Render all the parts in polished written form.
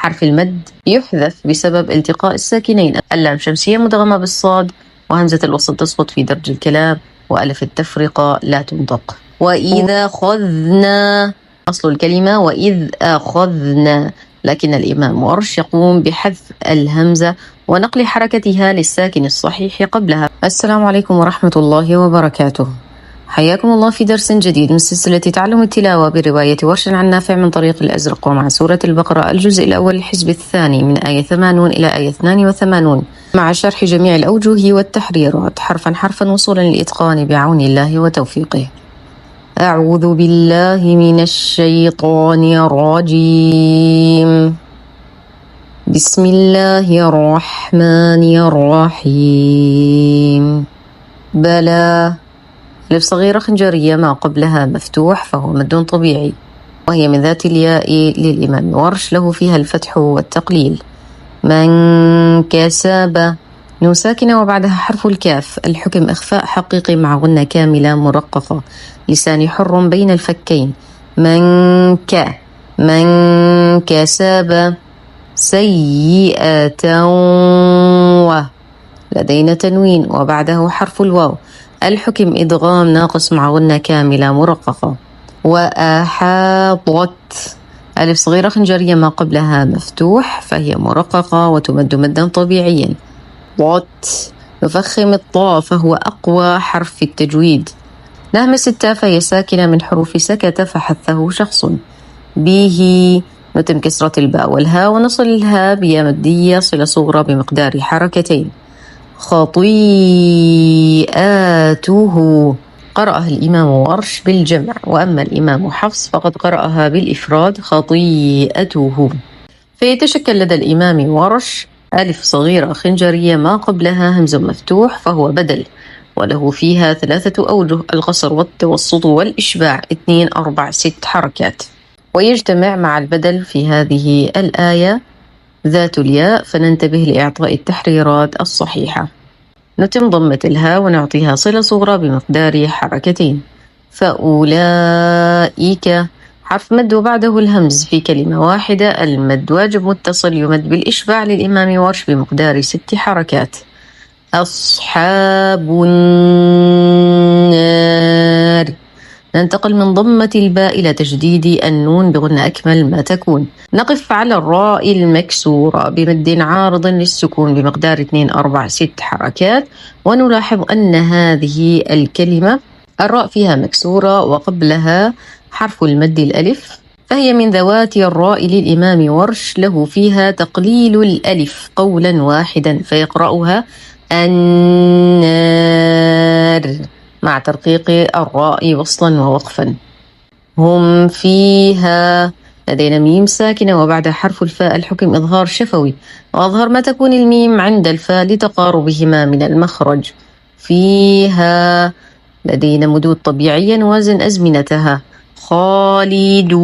حرف المد يحذف بسبب التقاء الساكنين، اللام شمسية مدغمة بالصاد، وهمزة الوصل تسقط في درج الكلام، وألف التفرقة لا تنطق. وإذا خذنا، أصل الكلمة وإذ أخذنا، لكن الإمام ورش يقوم بحذف الهمزة ونقل حركتها للساكن الصحيح قبلها. السلام عليكم ورحمة الله وبركاته، حياكم الله في درس جديد من سلسلة تعلم التلاوة برواية ورش عن نافع من طريق الأزرق، ومع سورة البقرة الجزء الأول الحزب الثاني من آية 80 إلى آية 82، مع شرح جميع الأوجه والتحريرات حرفا حرفا وصولا للإتقان بعون الله وتوفيقه. أعوذ بالله من الشيطان الرجيم. بسم الله الرحمن الرحيم. بلى، ألف صغيرة خنجرية ما قبلها مفتوح فهو مد طبيعي، وهي من ذات الياء للإمام ورش له فيها الفتح والتقليل. من كسب، نون ساكنة وبعدها حرف الكاف، الحكم إخفاء حقيقي مع غنة كاملة مرققة، لسان حر بين الفكين. من كسب سيئة، لدينا تنوين وبعده حرف الواو، الحكم إدغام ناقص مع غنة كاملة مرققة. وأحاطت، ألف صغيرة خنجرية ما قبلها مفتوح فهي مرققة وتمد مدا طبيعيا. نفخم الطاء فهو أقوى حرف في التجويد. نهمس التاء فهي ساكنة من حروف سكت فحثه شخص. به، نتم كسرة الباء والهاء ونصل الهاء بيا مدية صلة صغرى بمقدار حركتين. خطيئاته، قرأها الإمام ورش بالجمع، وأما الإمام حفص فقد قرأها بالإفراد خطيئته. فيتشكل لدى الإمام ورش ألف صغيرة خنجرية ما قبلها همز مفتوح فهو بدل، وله فيها 3 أوجه: القصر والتوسط والإشباع، 2 4 6 حركات. ويجتمع مع البدل في هذه الآية ذات الياء، فننتبه لإعطاء التحريرات الصحيحة. نتم ضمة الهاء ونعطيها صلة صغرى بمقدار حركتين. فأولئك، حرف مد وبعده الهمز في كلمة واحدة، المد واجب متصل يمد بالإشباع للإمام ورش بمقدار 6 حركات. أصحاب النار، ننتقل من ضمة الباء إلى تشديد النون بغنى أكمل ما تكون. نقف على الراء المكسورة بمد عارض للسكون بمقدار 2 4 6 حركات، ونلاحظ أن هذه الكلمة الراء فيها مكسورة وقبلها حرف المد الألف، فهي من ذوات الراء للإمام ورش له فيها تقليل الألف قولا واحدا، فيقرأها النار مع ترقيق الراء وصلا ووقفا. هم فيها، لدينا ميم ساكنة وبعد حرف الفاء، الحكم إظهار شفوي، وأظهر ما تكون الميم عند الفاء لتقاربهما من المخرج. فيها، لدينا مدود طبيعيا نوازن أزمنتها. خالدون،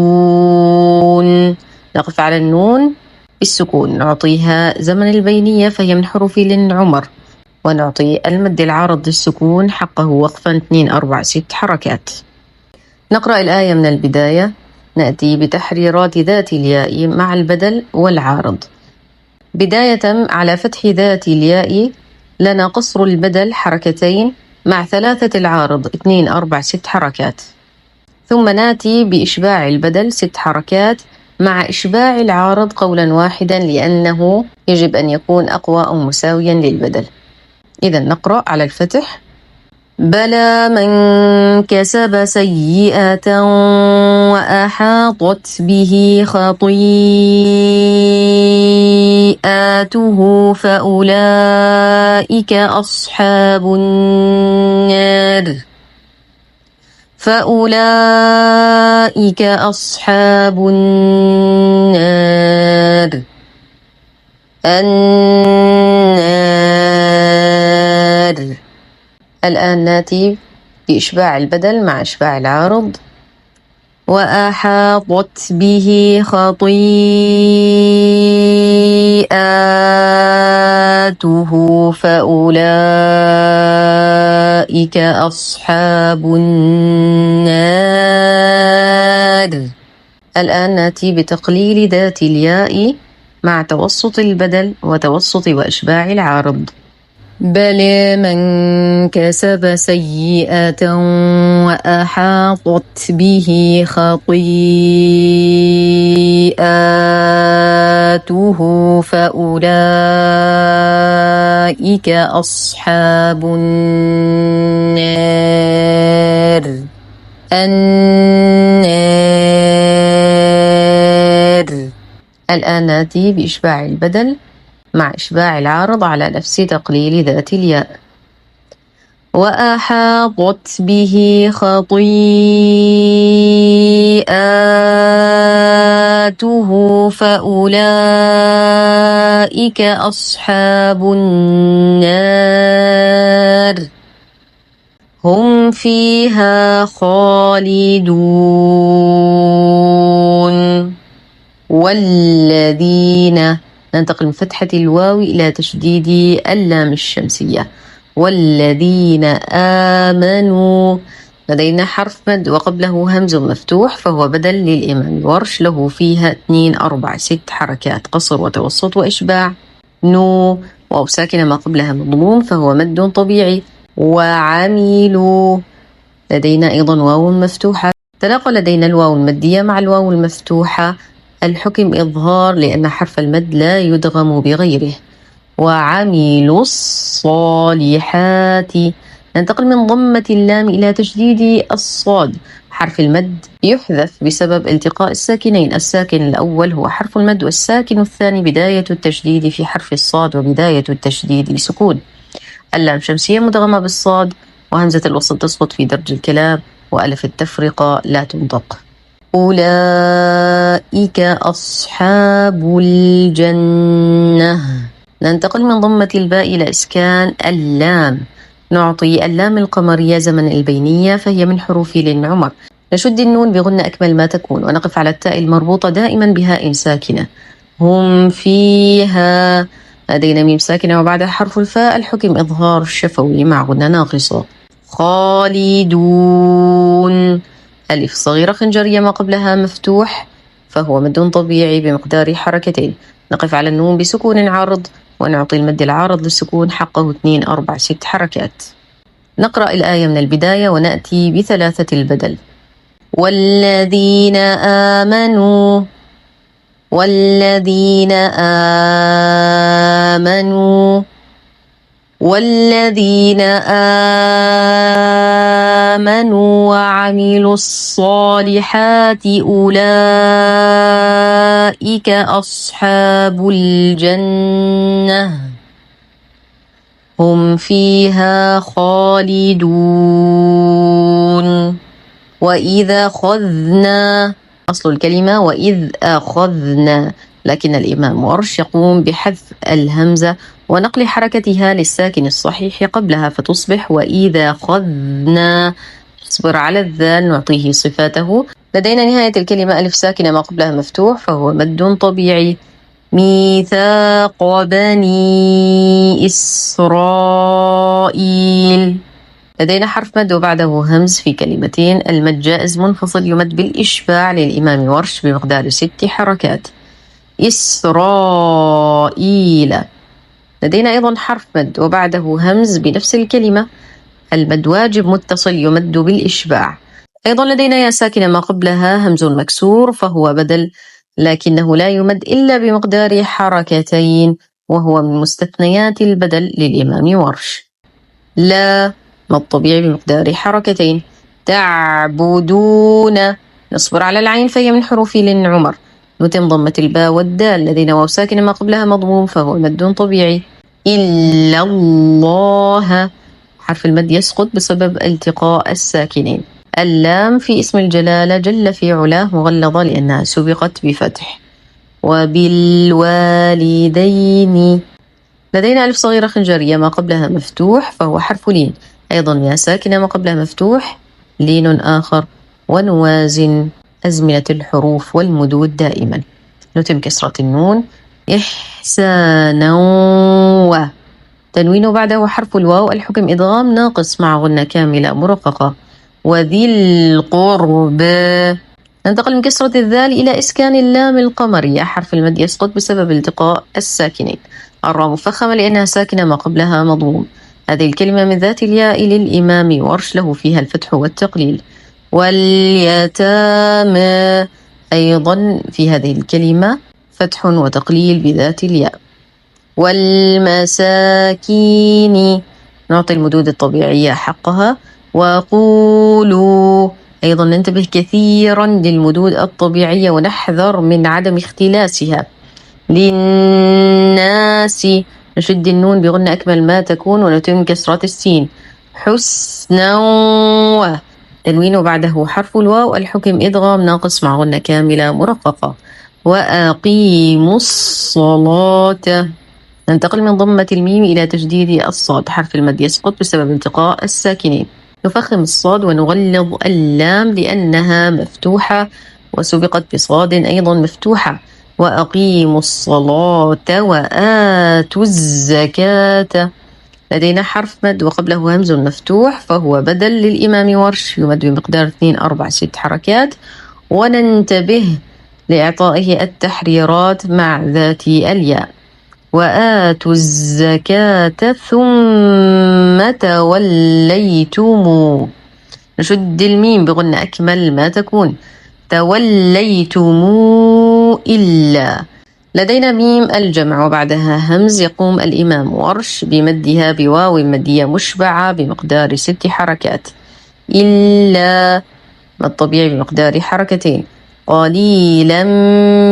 نقف على النون بالسكون، نعطيها زمن البينية فهي من حروف للعمر، ونعطي المد العارض للسكون حقه وقفا 2 4 6 حركات. نقرأ الآية من البداية، نأتي بتحريرات ذات الياء مع البدل والعارض. بداية على فتح ذات الياء لنا قصر البدل حركتين مع 3 العارض 2 4 6 حركات، ثم نأتي بإشباع البدل 6 حركات مع إشباع العارض قولا واحدا، لأنه يجب أن يكون أقوى أو مساويا للبدل. إذا نقرأ على الفتح. بلى من كسب سيئة وأحاطت به خطيئاته فأولئك أصحاب النار. فأولئك أصحاب النار. النار. الآن نأتي بإشباع البدل مع إشباع العارض. وأحاطت به خطيئاته فأولئك أصحاب النار. الآن نأتي بتقليل ذات الياء مع توسط البدل وتوسط وإشباع العارض. بل من كسب سيئة وأحاطت به خطيئاته فأولئك أصحاب النار. الآن نأتي بإشباع البدل مع إشباع العارض على نفس تقليل ذات الياء. وأحاطت به خطيئاته فأولئك أصحاب النار هم فيها خالدون. والذين، ننتقل من فتحة الواو إلى تشديد اللام الشمسية. والذين آمنوا، لدينا حرف مد وقبله همز مفتوح فهو بدل للإمام ورش، له فيها 2 4 6 حركات، قصر وتوسط وإشباع. نو، واو ساكنة ما قبلها مضموم فهو مد طبيعي. وعملوا، لدينا أيضا واو مفتوحة، تناقل لدينا الواو المادية مع الواو المفتوحة، الحكم إظهار لأن حرف المد لا يدغم بغيره. وعملوا الصالحات، ننتقل من ضمة اللام إلى تشديد الصاد. حرف المد يحذف بسبب التقاء الساكنين، الساكن الأول هو حرف المد والساكن الثاني بداية التشديد في حرف الصاد، وبداية التشديد لسكون. اللام شمسية مدغمة بالصاد، وهمزة الوصل تسقط في درج الكلام، وألف التفرقة لا تنطق. أولئك أصحاب الجنة. ننتقل من ضمة الباء إلى إسكان اللام. نعطي اللام القمرية زمن البينية فهي من حروف للعمر. نشد النون بغنة أكمل ما تكون، ونقف على التاء المربوطة دائما بهاء ساكنة. هم فيها، لدينا ميم ساكنة وبعدها حرف الفاء، الحكم إظهار شفوي مع غنة ناقصة. خالدون، ألف صغيرة خنجرية ما قبلها مفتوح فهو مد طبيعي بمقدار حركتين. نقف على النون بسكون عارض ونعطي المد العارض للسكون حقه 2 4 6 حركات. نقرأ الآية من البداية ونأتي بثلاثة البدل. والذين آمنوا، والذين آمنوا، والذين آمنوا وعملوا الصالحات أولئك أصحاب الجنة هم فيها خالدون. وإذا أخذنا، أصل الكلمة وإذ أخذنا، لكن الإمام ورش يقوم بحذف الهمزة ونقل حركتها للساكن الصحيح قبلها فتصبح وإذا أخذنا. اصبر على الذال نعطيه صفاته. لدينا نهاية الكلمة ألف ساكنة ما قبلها مفتوح فهو مد طبيعي. ميثاق بني إسرائيل، لدينا حرف مد وبعده همز في كلمتين. المد جائز منفصل يمد بالإشباع للإمام ورش بمقدار 6 حركات. إسرائيل، لدينا أيضا حرف مد وبعده همز بنفس الكلمة، المد واجب متصل يمد بالإشباع. أيضا لدينا يا ساكنة ما قبلها همز مكسور فهو بدل، لكنه لا يمد إلا بمقدار حركتين وهو من مستثنيات البدل للإمام ورش. لا، مد طبيعي بمقدار حركتين. تعبدون، نصبر على العين فهي من حروف للعمر. نتم ضمة الباء والدال، لدينا واو ساكنة ما قبلها مضموم فهو مد طبيعي. إلا الله، حرف المد يسقط بسبب التقاء الساكنين. اللام في اسم الجلالة جل في علاه مغلظة لأنها سبقت بفتح. وبالوالدين، لدينا ألف صغيرة خنجرية ما قبلها مفتوح فهو حرف لين، أيضا يا ساكنة ما قبلها مفتوح لين آخر، ونوازن أزمنة الحروف والمدود دائما. نتم كسرة النون. إحسانا، و تنوين بعده حرف الواو، الحكم إدغام ناقص مع غنة كاملة مرققة. وذي القرب، ننتقل من كسرة الذال إلى إسكان اللام القمرية. حرف المد يسقط بسبب التقاء الساكنين. الراء مفخمة لأنها ساكنة ما قبلها مضموم. هذه الكلمة من ذات الياء للإمام ورش له فيها الفتح والتقليل. واليتامى أيضا في هذه الكلمة فتح وتقليل بذات الياء. والمساكين نعطي المدود الطبيعية حقها. وقولوا أيضا ننتبه كثيرا للمدود الطبيعية ونحذر من عدم اختلاسها. للناس نشد النون بغنى أكمل ما تكون ونتم كسرة السين. حسنا تنوين وبعده حرف الواو. الحكم إدغام ناقص مع غنى كاملة مرققة. وأقيموا الصلاة. ننتقل من ضمة الميم إلى تجديد الصاد. حرف المد يسقط بسبب التقاء الساكنين. نفخم الصاد ونغلظ اللام لأنها مفتوحة وسبقت بصاد أيضا مفتوحة. وأقيموا الصلاة وآتوا الزكاة. لدينا حرف مد وقبله همز مفتوح فهو بدل للإمام ورش يمد بمقدار 2 4 6 حركات. وننتبه لإعطائه التحريرات مع ذات الياء. وآتوا الزكاة ثم توليتم. نشد الميم بغنى أكمل ما تكون. توليتم إلا. لدينا ميم الجمع وبعدها همز يقوم الإمام ورش بمدها بواو مدية مشبعة بمقدار 6 حركات. إلا مد طبيعي بمقدار حركتين. قليلا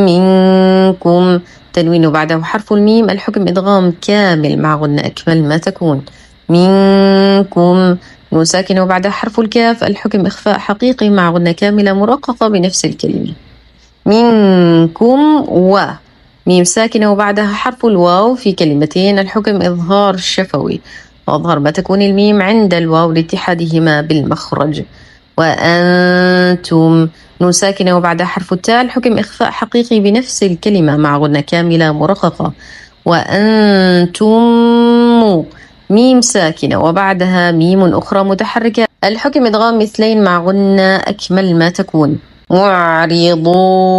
منكم تنوين بعده حرف الميم. الحكم إدغام كامل مع غنى أكمل ما تكون. منكم نون ساكنة وبعدها حرف الكاف. الحكم إخفاء حقيقي مع غنى كاملة مرققة بنفس الكلمة. منكم و ميم ساكنة وبعدها حرف الواو في كلمتين. الحكم إظهار شفوي وأظهر ما تكون الميم عند الواو لاتحادهما بالمخرج. وأنتم نون ساكنة وبعدها حرف التاء. الحكم إخفاء حقيقي بنفس الكلمة مع غنى كاملة مرققة. وأنتم ميم ساكنة وبعدها ميم أخرى متحركة. الحكم إدغام مثلين مع غنى أكمل ما تكون. معرضون.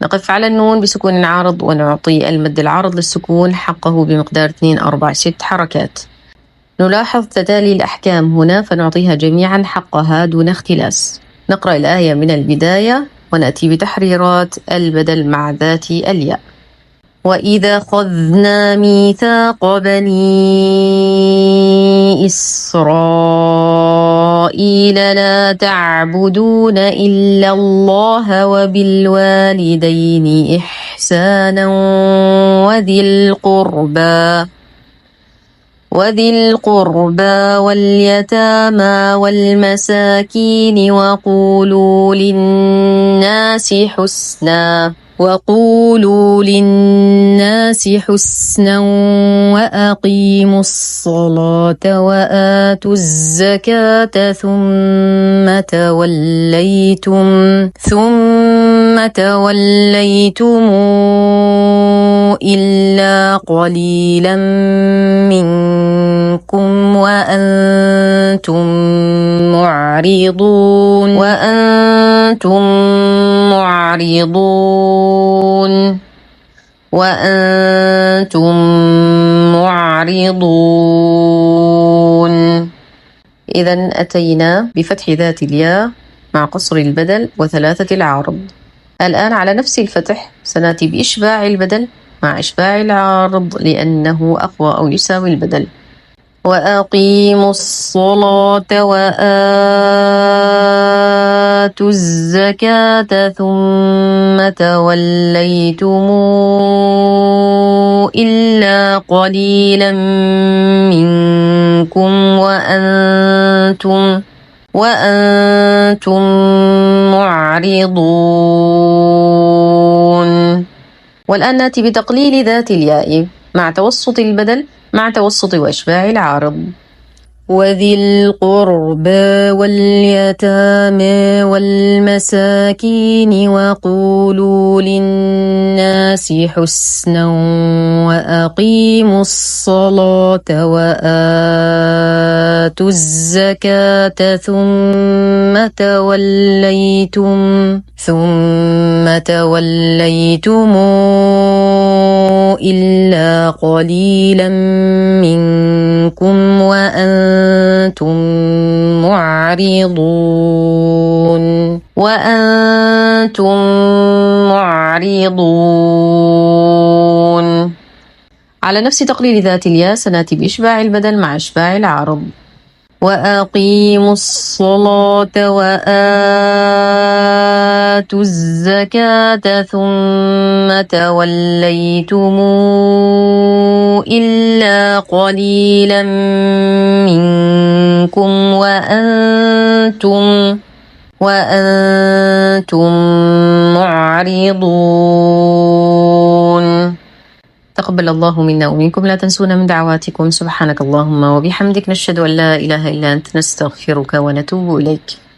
نقف على النون بسكون عارض ونعطي المد العارض للسكون حقه بمقدار 2 4 6 حركات. نلاحظ تتالي الأحكام هنا فنعطيها جميعا حقها دون اختلاس. نقرأ الآية من البداية ونأتي بتحريرات البدل مع ذات الياء. وإذا خذنا ميثاق بني إسرائيل لا تعبدون إلا الله وبالوالدين إحسانا وذي القربى واليتامى والمساكين وقولوا للناس حسنا وأقيموا الصلاة وآتوا الزكاة ثم توليتم إلا قليلا منكم وأنتم معرضون. إذن أتينا بفتح ذات الياء مع قصر البدل وثلاثة العارض. الآن على نفس الفتح سنأتي بإشباع البدل مع إشباع العارض لأنه أقوى أو يساوي البدل. وأقيموا الصلاة وآتوا الزكاة ثم توليتم إلا قليلا منكم وأنتم معرضون. والآن نأتي بتقليل ذات الياء مع توسط البدل مع توسط وإشباع العارض. وذي القربى واليتامى والمساكين وقولوا للناس حسنا وأقيموا الصلاة وآتوا الزكاة ثم توليتم إلا قليلا منكم وأنتم معرضون. على نفس تقليل ذات الياء سنأتي بإشباع البدل مع إشباع العرض. وأقيموا الصلاة وآتوا الزكاة ثم توليتم إلا قليلا منكم وأنتم معرضون. تقبل الله منا ومنكم. لا تنسونا من دعواتكم. سبحانك اللهم وبحمدك، نشهد أن لا إله إلا أنت، نستغفرك ونتوب إليك.